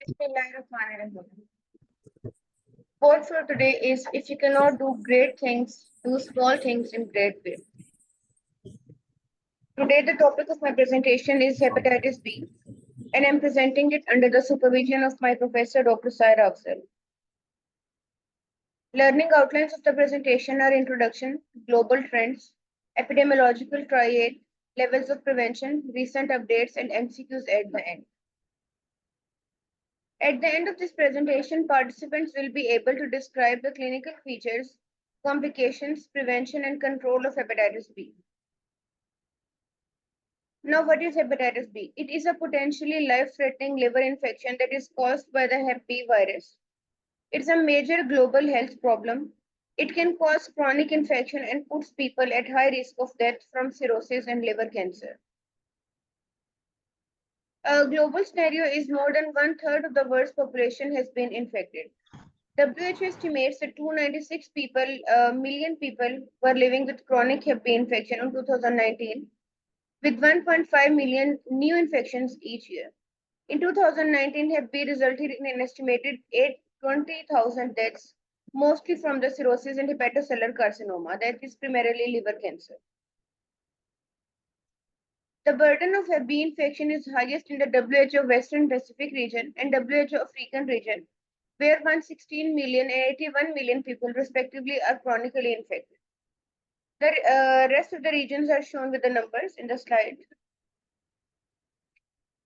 Bismillahirrahmanirrahim. Quote for today is if you cannot do great things, do small things in great way. Today the topic of my presentation is hepatitis B and I'm presenting it under the supervision of my professor Dr. Saira Afzal. Learning outlines of the presentation are introduction, global trends, epidemiological triad, levels of prevention, recent updates and MCQs at the end. At the end of this presentation, participants will be able to describe the clinical features, complications, prevention, and control of hepatitis B. Now, what is hepatitis B? It is a potentially life-threatening liver infection that is caused by the Hep B virus. It's a major global health problem. It can cause chronic infection and puts people at high risk of death from cirrhosis and liver cancer. A global scenario is more than 1/3 of the world's population has been infected. WHO estimates that 296 million people were living with chronic Hep B infection in 2019, with 1.5 million new infections each year. In 2019, Hep B resulted in an estimated 820,000 deaths, mostly from the cirrhosis and hepatocellular carcinoma, that is primarily liver cancer. The burden of Hep B infection is highest in the WHO Western Pacific region and WHO African region, where 116 million and 81 million people respectively are chronically infected. The rest of the regions are shown with the numbers in the slide.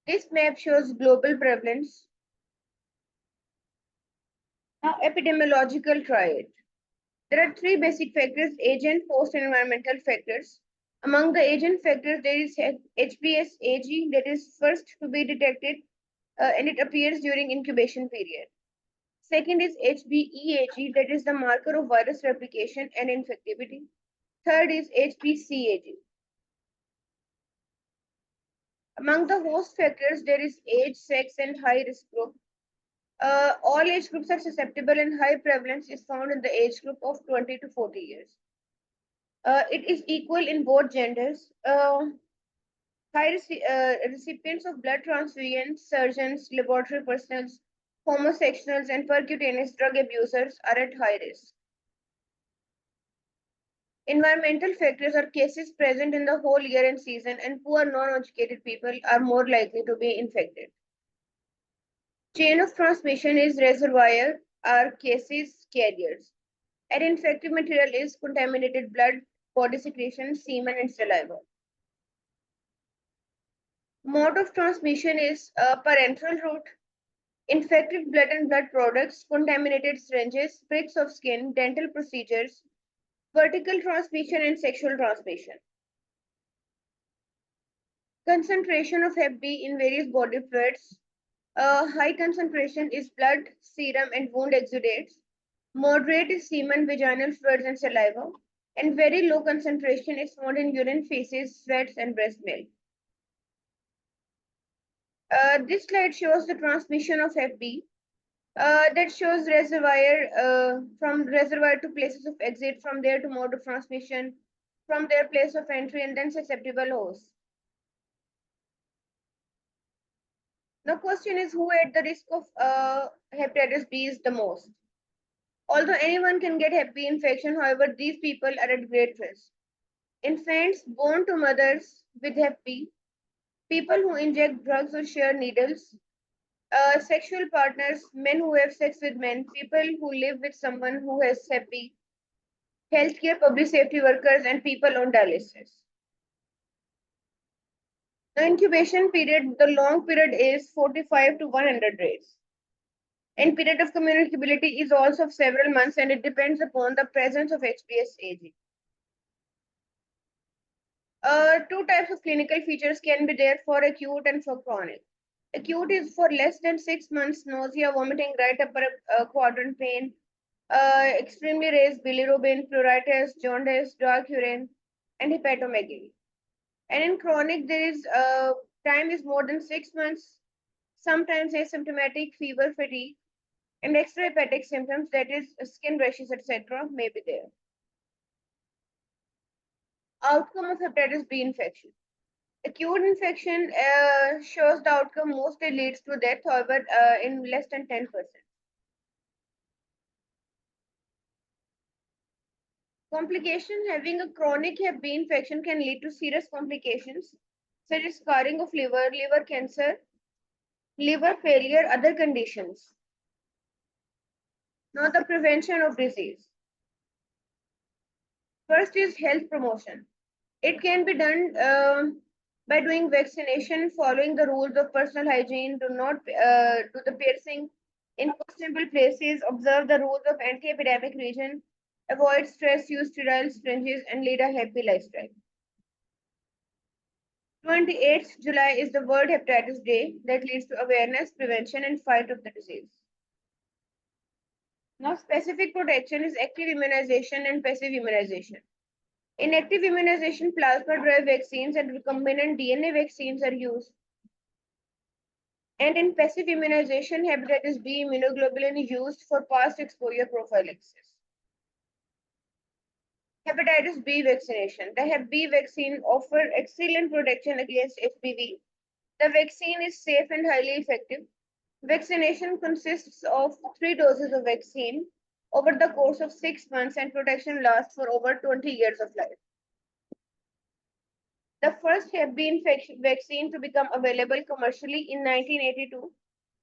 This map shows global prevalence. Now, epidemiological triad. There are three basic factors: agent, host, and environmental factors. Among the agent factors, there is HBsAg that is first to be detected and it appears during incubation period. Second is HBeAg, that is the marker of virus replication and infectivity. Third is HBcAg. Among the host factors, there is age, sex, and high risk group. All age groups are susceptible and high prevalence is found in the age group of 20 to 40 years. It is equal in both genders. Recipients of blood transfusions, surgeons, laboratory personnel, homosexuals, and percutaneous drug abusers are at high risk. Environmental factors are cases present in the whole year and season, and poor non-educated people are more likely to be infected. Chain of transmission is reservoir, are cases, carriers. And infective material is contaminated blood, body secretion, semen, and saliva. Mode of transmission is parenteral route, infected blood and blood products, contaminated syringes, pricks of skin, dental procedures, vertical transmission, and sexual transmission. Concentration of Hep B in various body fluids. High concentration is blood, serum, and wound exudates. Moderate is semen, vaginal fluids, and saliva. And very low concentration is found in urine, feces, sweats, and breast milk. This slide shows the transmission of Hep B. That shows reservoir from reservoir to places of exit, from there to mode of transmission, from their place of entry, and then susceptible hosts. The question is who at the risk of hepatitis B is the most. Although anyone can get Hep B infection, however, these people are at great risk. Infants born to mothers with Hep B, people who inject drugs or share needles, sexual partners, men who have sex with men, people who live with someone who has Hep B, healthcare public safety workers, and people on dialysis. The incubation period, the long period is 45 to 100 days. And period of communicability is also of several months and it depends upon the presence of HBsAg. Two types of clinical features can be there for acute and for chronic. Acute is for less than 6 months, nausea, vomiting, right upper quadrant pain, extremely raised bilirubin, pruritus, jaundice, dark urine, and hepatomegaly. And in chronic, there is time is more than 6 months, sometimes asymptomatic fever, fatigue, and extrahepatic symptoms, that is skin rashes, etc., may be there. Outcome of hepatitis B infection. Acute infection shows the outcome mostly leads to death, however, in less than 10%. Complication: having a chronic Hep B infection can lead to serious complications such as scarring of liver, liver cancer, liver failure, other conditions. Now, the prevention of disease. First is health promotion. It can be done by doing vaccination, following the rules of personal hygiene, do not do the piercing in questionable places, observe the rules of anti-epidemic region, avoid stress, use sterile syringes, and lead a happy lifestyle. 28th July is the World Hepatitis Day that leads to awareness, prevention, and fight of the disease. Now, specific protection is active immunization and passive immunization. In active immunization, plasma-derived vaccines and recombinant DNA vaccines are used. And in passive immunization, hepatitis B immunoglobulin is used for past exposure prophylaxis. Hepatitis B vaccination. The Hep B vaccine offers excellent protection against HBV. The vaccine is safe and highly effective. Vaccination consists of 3 doses of vaccine over the course of 6 months, and protection lasts for over 20 years of life. The first Hep B infection vaccine to become available commercially in 1982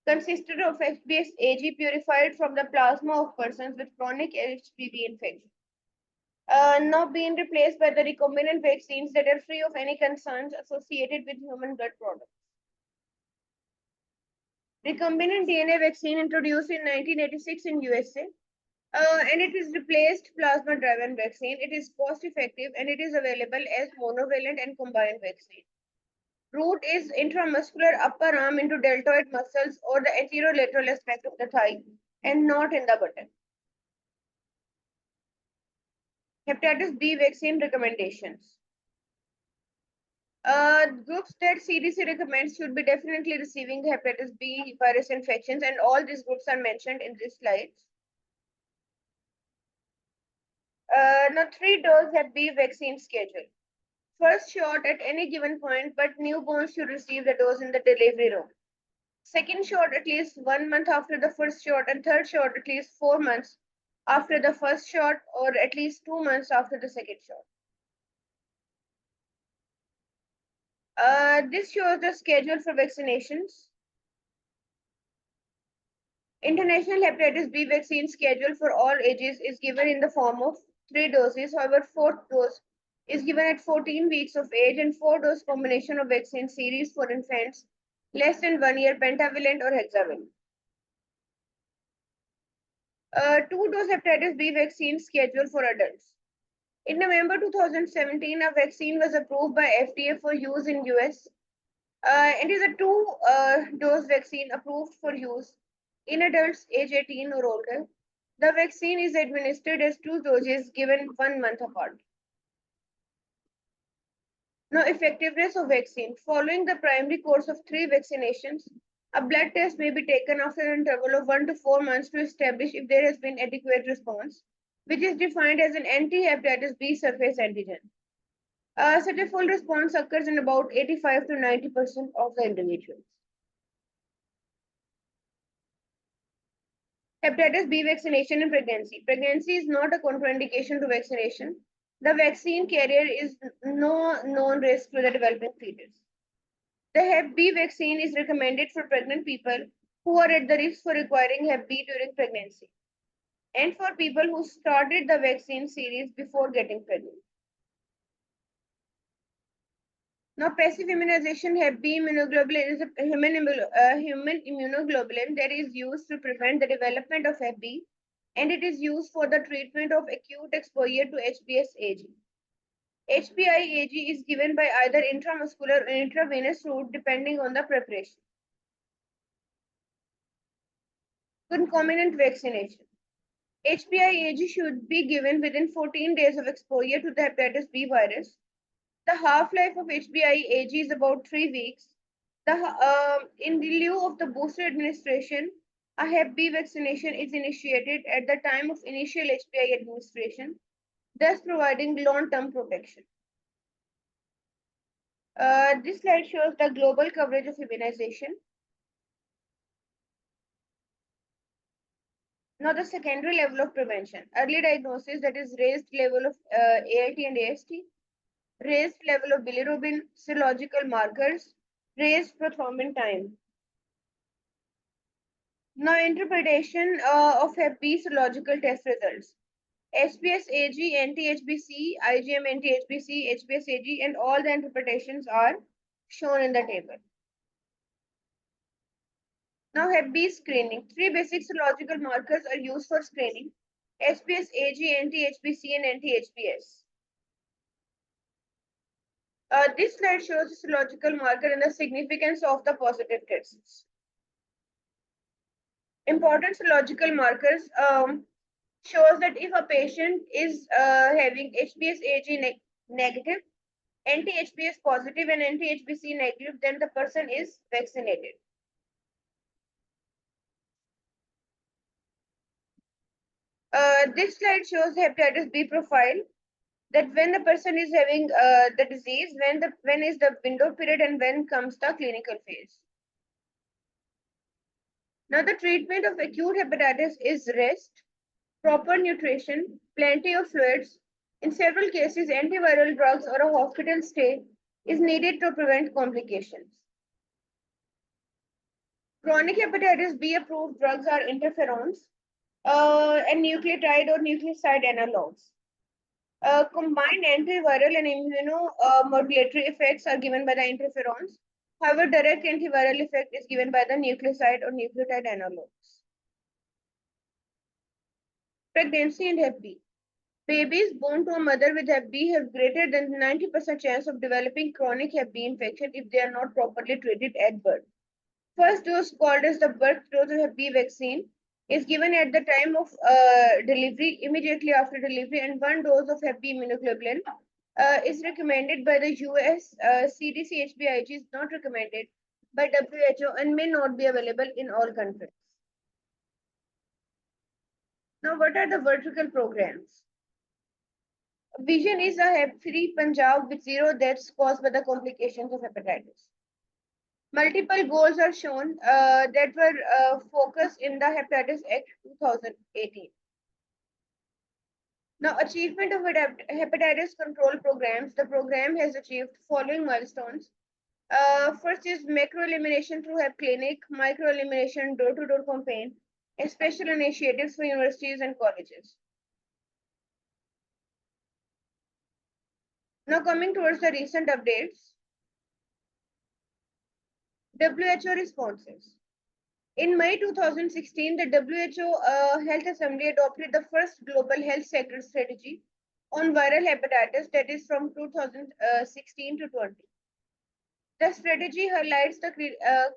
consisted of HBsAg purified from the plasma of persons with chronic HBV infection, now being replaced by the recombinant vaccines that are free of any concerns associated with human blood products. Recombinant DNA vaccine introduced in 1986 in USA, and it is replaced plasma-driven vaccine. It is cost-effective and it is available as monovalent and combined vaccine. Route is intramuscular upper arm into deltoid muscles or the anterolateral aspect of the thigh and not in the button. Hepatitis B vaccine recommendations. Groups that CDC recommends should be definitely receiving the hepatitis B virus infections, and all these groups are mentioned in this slide. Now, 3-dose Hep B vaccine schedule. First shot at any given point, but newborns should receive the dose in the delivery room. Second shot at least 1 month after the first shot, and third shot at least 4 months after the first shot, or at least 2 months after the second shot. This shows the schedule for vaccinations. International hepatitis B vaccine schedule for all ages is given in the form of 3 doses. However, 4th dose is given at 14 weeks of age, and 4-dose combination of vaccine series for infants less than 1 year, pentavalent or hexavalent. 2-dose hepatitis B vaccine schedule for adults. In November 2017, a vaccine was approved by FDA for use in US. It is a 2-dose vaccine approved for use in adults age 18 or older. The vaccine is administered as 2 doses given 1 month apart. Now, effectiveness of vaccine. Following the primary course of 3 vaccinations, a blood test may be taken after an interval of 1 to 4 months to establish if there has been adequate response, which is defined as an anti-hepatitis B surface antigen. Such a full response occurs in about 85 to 90% of the individuals. Hepatitis B vaccination in pregnancy. Pregnancy is not a contraindication to vaccination. The vaccine carrier is no known risk to the developing fetus. The Hep B vaccine is recommended for pregnant people who are at the risk for requiring Hep B during pregnancy, and for people who started the vaccine series before getting pregnant. Now, passive immunization. Hep B immunoglobulin is a human immunoglobulin that is used to prevent the development of Hep B, and it is used for the treatment of acute exposure to HBsAg. HBIAG is given by either intramuscular or intravenous route depending on the preparation. Concomitant vaccination. HBIAG should be given within 14 days of exposure to the hepatitis B virus. The half-life of HBIAG is about 3 weeks. In lieu of the booster administration, a Hep B vaccination is initiated at the time of initial HBI administration, thus providing long-term protection. This slide shows the global coverage of immunization. Now, the secondary level of prevention. Early diagnosis, that is raised level of ALT and AST, raised level of bilirubin, serological markers, raised prothrombin time. Now, interpretation of Hep B serological test results. HBsAg, anti-HBC, IgM anti-HBC, HBsAg, and all the interpretations are shown in the table. Now, Hep B screening. Three basic serological markers are used for screening: HBsAg, anti-HBC, and anti-HBs. This slide shows the serological marker and the significance of the positive tests. Important serological markers shows that if a patient is having HBsAg negative, anti-HBs positive, and anti-HBC negative, then the person is vaccinated. This slide shows the hepatitis B profile. That when the person is having the disease, when is the window period, and when comes the clinical phase. Now, the treatment of acute hepatitis is rest, proper nutrition, plenty of fluids. In several cases, antiviral drugs or a hospital stay is needed to prevent complications. Chronic hepatitis B approved drugs are interferons and nucleotide or nucleoside analogs. Combined antiviral and immunomodulatory effects are given by the interferons. However, direct antiviral effect is given by the nucleoside or nucleotide analogs. Pregnancy and Hep B. Babies born to a mother with Hep B have greater than 90% chance of developing chronic Hep B infection if they are not properly treated at birth. First dose, called as the birth dose of Hep B vaccine, is given at the time of delivery, immediately after delivery, and one dose of Hep B immunoglobulin is recommended by the US CDC. HBIG is not recommended by WHO and may not be available in all countries. Now, what are the vertical programs? Vision is a Hep-free Punjab with 0 deaths caused by the complications of hepatitis. Multiple goals are shown that were focused in the Hepatitis Act 2018. Now, achievement of hepatitis control programs. The program has achieved following milestones. First is macro elimination through Hep Clinic, micro elimination door-to-door campaign, and special initiatives for universities and colleges. Now, coming towards the recent updates. WHO responses. In May 2016, the WHO Health Assembly adopted the first global health sector strategy on viral hepatitis, that is from 2016 to 20. The strategy highlights the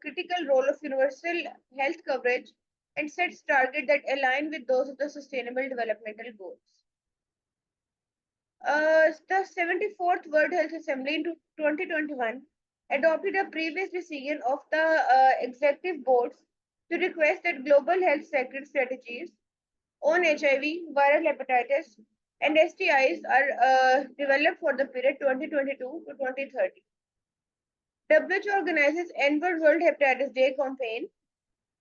critical role of universal health coverage and sets targets that align with those of the Sustainable Developmental Goals. The 74th World Health Assembly in 2021 adopted a previous decision of the executive boards to request that global health sector strategies on HIV, viral hepatitis, and STIs are developed for the period 2022 to 2030. WHO organizes annual World Hepatitis Day campaign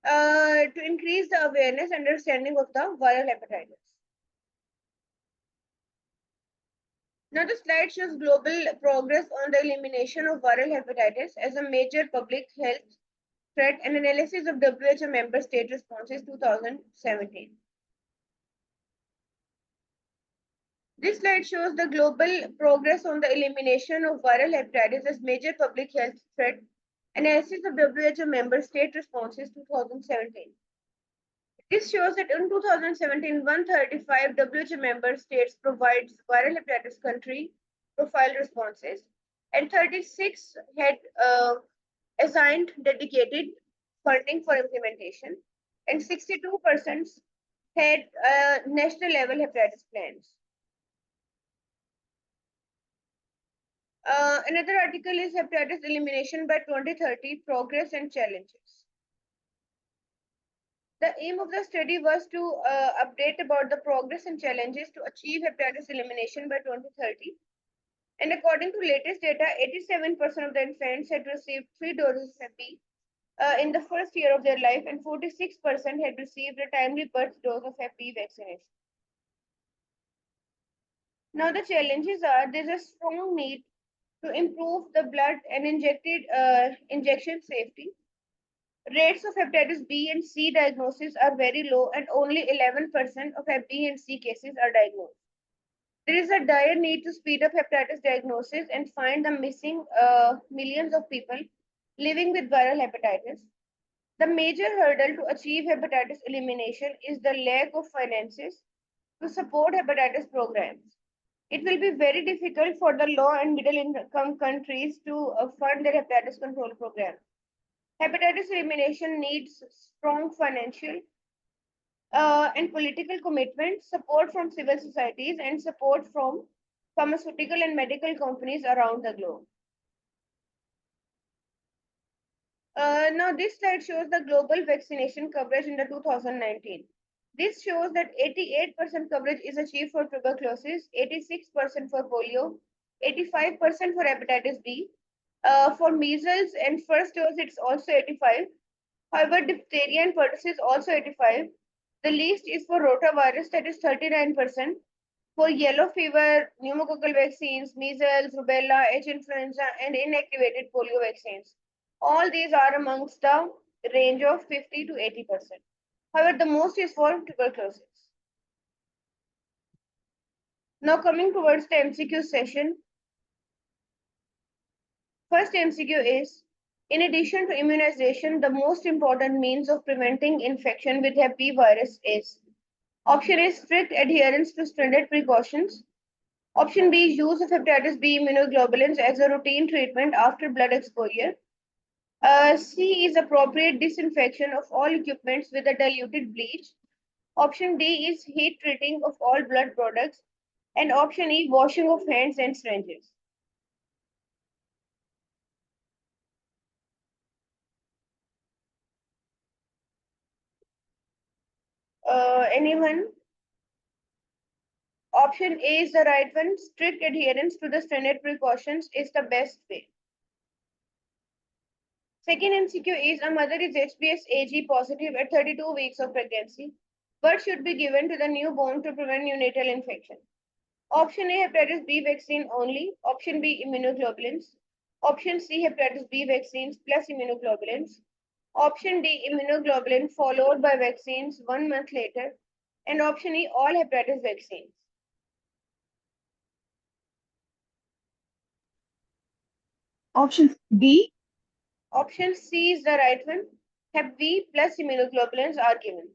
to increase the awareness and understanding of the viral hepatitis. Now, the slide shows global progress on the elimination of viral hepatitis as a major public health threat and analysis of WHO member state responses 2017. This slide shows the global progress on the elimination of viral hepatitis as major public health threat, analysis of WHO member state responses 2017. This shows that in 2017, 135 WHO member states provides viral hepatitis country profile responses, and 36 had assigned dedicated funding for implementation, and 62% had national level hepatitis plans. Another article is hepatitis elimination by 2030, progress and challenges. The aim of the study was to update about the progress and challenges to achieve hepatitis elimination by 2030 And according to latest data, 87% of the infants had received 3 doses of Hep B in the first year of their life, and 46% had received a timely birth dose of Hep B vaccination. Now, the challenges are there's a strong need to improve the blood and injection safety. Rates of hepatitis B and C diagnosis are very low, and only 11% of Hep B and C cases are diagnosed. There is a dire need to speed up hepatitis diagnosis and find the missing millions of people living with viral hepatitis. The major hurdle to achieve hepatitis elimination is the lack of finances to support hepatitis programs. It will be very difficult for the low and middle income countries to fund their hepatitis control program. Hepatitis elimination needs strong financial and political commitment, support from civil societies, and support from pharmaceutical and medical companies around the globe. Now, this slide shows the global vaccination coverage in the 2019. This shows that 88% coverage is achieved for tuberculosis, 86% for polio, 85% for hepatitis B. For measles and first dose, it's also 85. However, diphtheria and pertussis also 85. The least is for rotavirus, that is 39%. For yellow fever, pneumococcal vaccines, measles, rubella, H influenza, and inactivated polio vaccines. All these are amongst the range of 50 to 80%. However, the most is for tuberculosis. Now coming towards the MCQ session. First MCQ is, in addition to immunization, the most important means of preventing infection with Hep B virus is option A, strict adherence to standard precautions. Option B, use of hepatitis B immunoglobulins as a routine treatment after blood exposure. C is appropriate disinfection of all equipments with a diluted bleach. Option D is heat treating of all blood products. And option E, washing of hands and syringes. Anyone? Option A is the right one. Strict adherence to the standard precautions is the best way. Second MCQ is, a mother is HBsAg positive at 32 weeks of pregnancy. Birth should be given to the newborn to prevent neonatal infection. Option A, hepatitis B vaccine only. Option B, immunoglobulins. Option C, hepatitis B vaccines plus immunoglobulins. Option D, immunoglobulin followed by vaccines 1 month later. And option E, all hepatitis vaccines. Option B. Option C is the right one. Hep B plus immunoglobulins are given.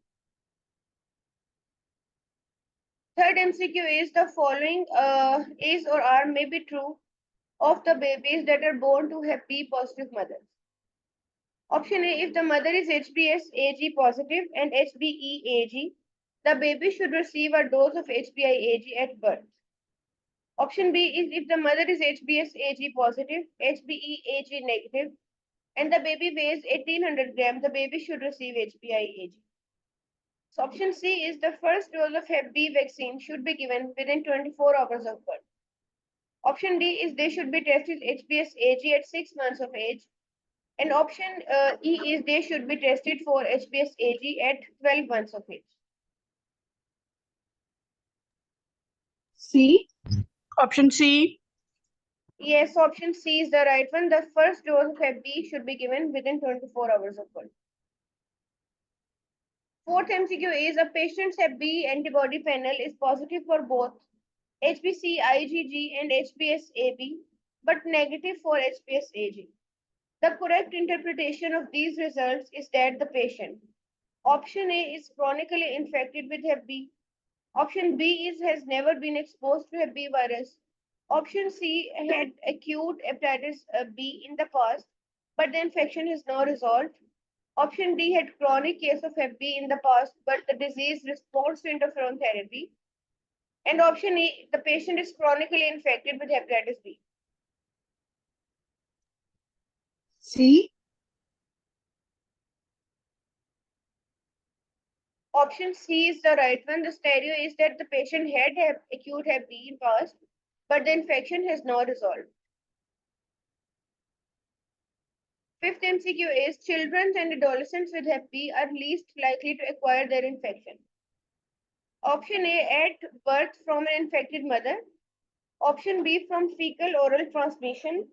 Third MCQ is, the following is or are may be true of the babies that are born to Hep B positive mothers. Option A, if the mother is HBsAg positive and HBeAg, the baby should receive a dose of HBeAg at birth. Option B is, if the mother is HBsAg positive, HBeAg negative, and the baby weighs 1800 grams, the baby should receive HBeAg. So option C is, the first dose of Hep B vaccine should be given within 24 hours of birth. Option D is, they should be tested HBsAg at 6 months of age. And option E is, they should be tested for HBsAg at 12 months of age. C. Option C. Yes, option C is the right one. The first dose of Hep B should be given within 24 hours of birth. Fourth MCQ is, a patient's Hep B antibody panel is positive for both HBc IgG and HBsAg, but negative for HBsAg. The correct interpretation of these results is that the patient, option A, is chronically infected with Hep B. Option B is, has never been exposed to Hep B virus. Option C, had acute hepatitis B in the past, but the infection is now resolved. Option D, had chronic case of Hep B in the past, but the disease responds to interferon therapy. And option E, the patient is chronically infected with hepatitis B. C. Option C is the right one. The stereo is that the patient had acute Hep B in past, but the infection has not resolved. Fifth MCQ is children and adolescents with Hep B are least likely to acquire their infection. Option A, at birth from an infected mother. Option B, from fecal oral transmission.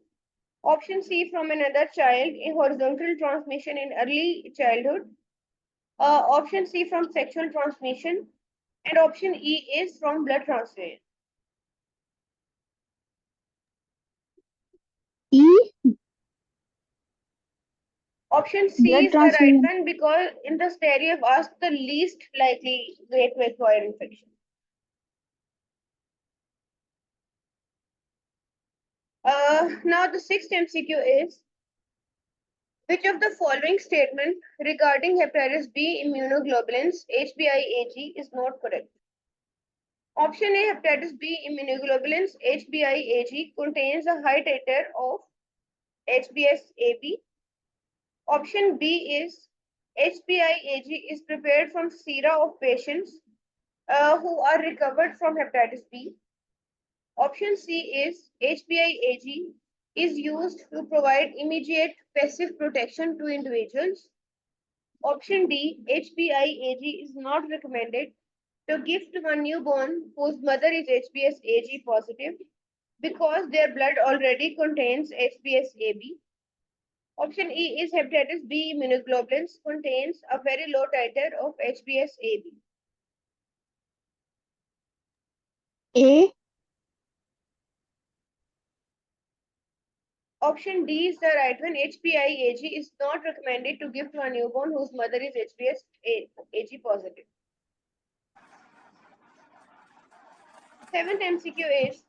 Option C, from another child, a horizontal transmission in early childhood. Option C, from sexual transmission. And option E is from blood transfusion. E. Option C Blood is the right transfusion. one because in the study I've asked the least likely way to acquire infection. Now the sixth MCQ is, which of the following statement regarding hepatitis B immunoglobulins HBIAG is not correct? Option A, hepatitis B immunoglobulins HBIAG contains a high titer of HBsAg. Option B is HBIAG is prepared from sera of patients who are recovered from hepatitis B. Option C is HBIAG is used to provide immediate passive protection to individuals. Option D, HBIAG is not recommended to give to a newborn whose mother is HBsAg positive because their blood already contains HBsAg. Option E is hepatitis B immunoglobulins contains a very low titer of HBsAg. A. Option D is the right one. HBIAG is not recommended to give to a newborn whose mother is HBsAg positive. Seventh MCQ is,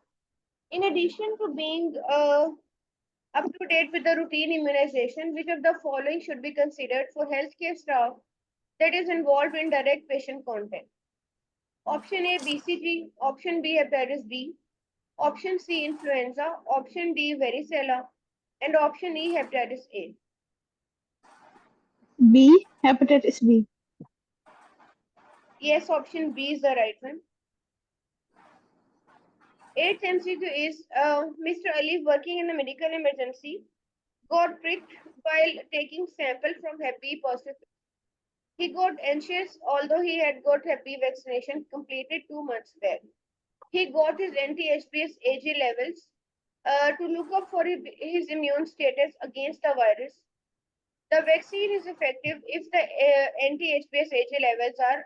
in addition to being up to date with the routine immunization, which of the following should be considered for healthcare staff that is involved in direct patient contact? Option A, BCG. Option B, hepatitis B. Option C, influenza. Option D, varicella. And option E, hepatitis A. B. Hepatitis B. Yes, option B is the right one. Eighth MCQ is, Mr. Ali, working in a medical emergency, got pricked while taking sample from Hep B positive. He got anxious although he had got Hep B vaccination completed 2 months back. He got his anti-HBsAg levels to look up for his immune status against the virus. The vaccine is effective if the anti-HBsAg levels are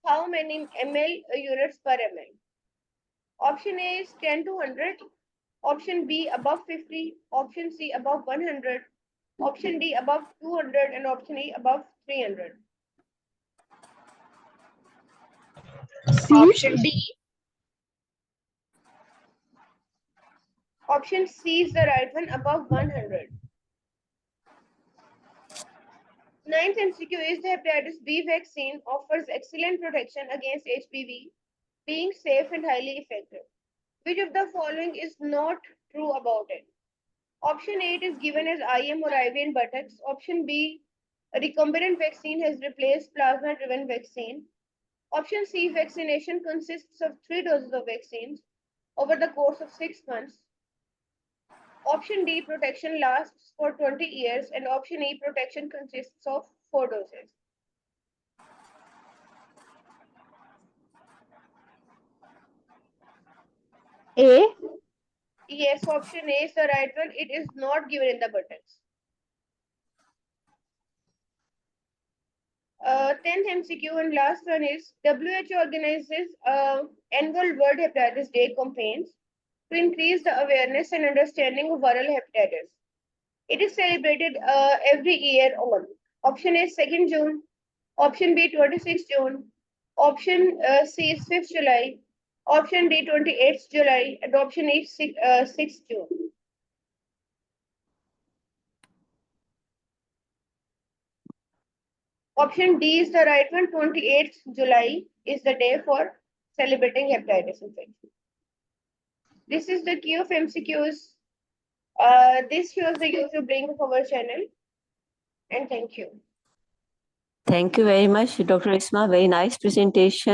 how many ml units per ml? Option A is 10 to 100. Option B above 50. Option C above 100. Option D above 200. And option E above 300. C. Option D. Option C is the right one, above 100. Ninth MCQ is, the hepatitis B vaccine offers excellent protection against HPV, being safe and highly effective. Which of the following is not true about it? Option A, it is given as IM or IV in buttocks. Option B, a recombinant vaccine has replaced plasma-driven vaccine. Option C, vaccination consists of 3 doses of vaccines over the course of 6 months. Option D, protection lasts for 20 years. And option E, protection consists of 4 doses. A. Yes, option A is the right one. It is not given in the buttons. 10th MCQ and last one is, WHO organizes annual World Hepatitis Day campaigns to increase the awareness and understanding of viral hepatitis. It is celebrated every year on. Option A is 2nd June. Option B 26th June. Option C is 5th July. Option D 28th July. And option E 6th June. Option D is the right one. 28th July is the day for celebrating hepatitis infection. This is the queue of MCQs. This shows the YouTube link of our channel. And thank you. Thank you very much, Dr. Isma. Very nice presentation.